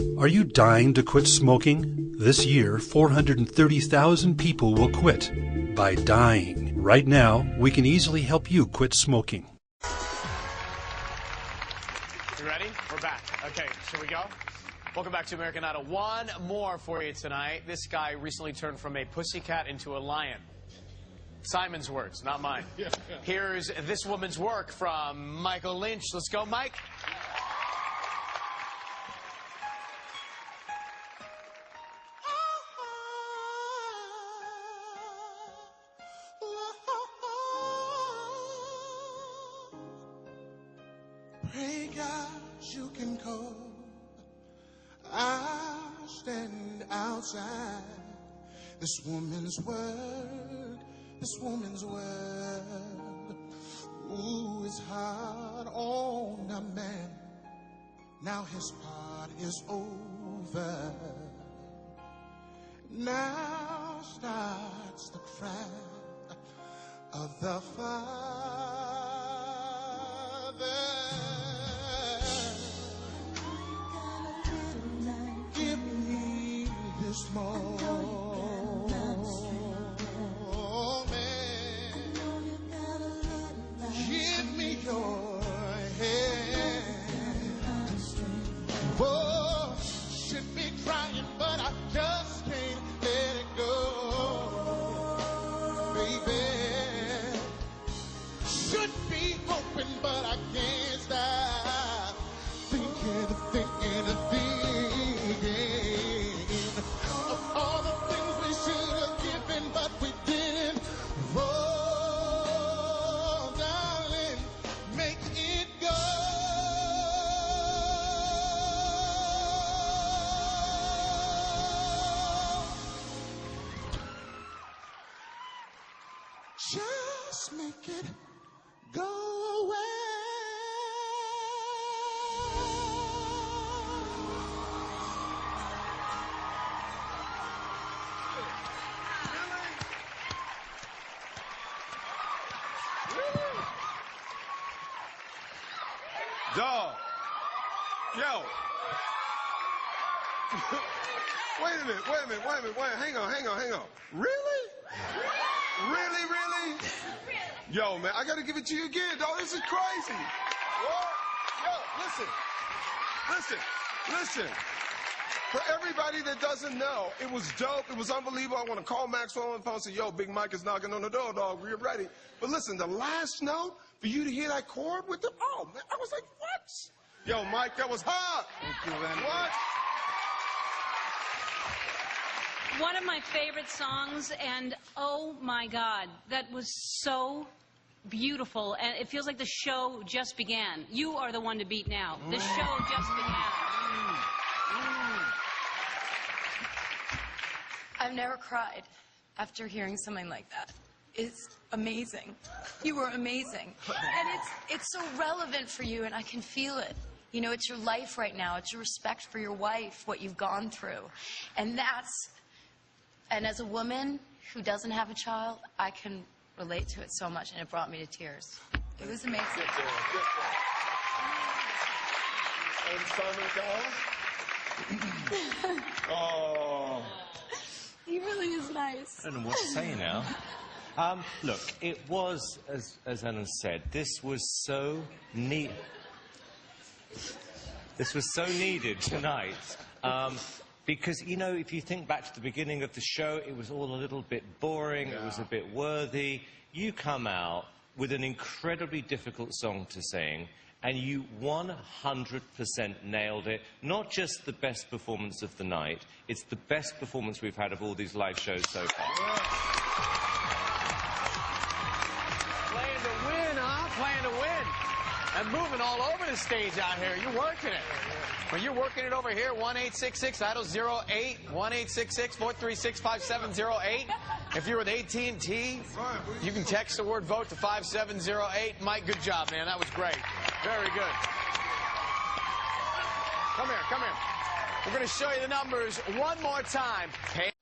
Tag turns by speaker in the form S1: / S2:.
S1: Are you dying to quit smoking? This year, 430,000 people will quit by dying. Right now, we can easily help you quit smoking.
S2: You ready? We're back. Okay, shall we go? Welcome back to American Idol. One more for you tonight. This guy recently turned from a pussycat into a lion. Simon's words, not mine. Here's this woman's work from Michael Lynche. Let's go, Mike.
S3: Pray God you can call. I'll stand outside. This woman's word, this woman's word. Ooh, it's hard on a man. Now his part is over. Now starts the cry of the father. Give me this moment. Give me your hand. Oh, should be crying, but I just can't let it go, baby. Should be hoping, but I can't stop thinking of all the things we should have given, but we didn't. Oh, darling, make it go. Just make it go away.
S4: Dog. Yo. Wait a minute. Hang on. Really? Really? Yo, man, I gotta give it to you again, dog. This is crazy. What? Yo, listen. For everybody that doesn't know, it was dope. It was unbelievable. I want to call Maxwell on the phone and say, yo, Big Mike is knocking on the door, dog. We're ready. But listen, the last note, for you to hear that chord with the, oh, man, I was like, what? Yo, Mike, that was hot.
S5: Thank you, Randy.
S4: What?
S6: One of my favorite songs, and oh my God, that was so beautiful, and it feels like the show just began. You are the one to beat now. The show just began.
S7: I've never cried after hearing something like that. It's amazing. You were amazing. And it's so relevant for you, and I can feel it. You know, it's your life right now. It's your respect for your wife, what you've gone through. And as a woman who doesn't have a child, I can relate to it so much, and it brought me to tears. It was amazing.
S4: Good And Simon Cowell? Oh.
S7: He really is nice.
S5: I don't know what to say now. Look, it was, as Ellen said, this was so neat. This was so needed tonight. Because, you know, if you think back to the beginning of the show, it was all a little bit boring, it was a bit worthy. You come out with an incredibly difficult song to sing, and you 100% nailed it. Not just the best performance of the night, it's the best performance we've had of all these live shows so far.
S2: Playing to win, huh? Playing to win. And moving all over the stage out here. You're working it. When you're working it over here, 1-866-IDOL-08, 1-866-436-5708. If you're with AT&T, you can text the word VOTE to 5708. Mike, good job, man. That was great. Very good. Come here. We're going to show you the numbers one more time.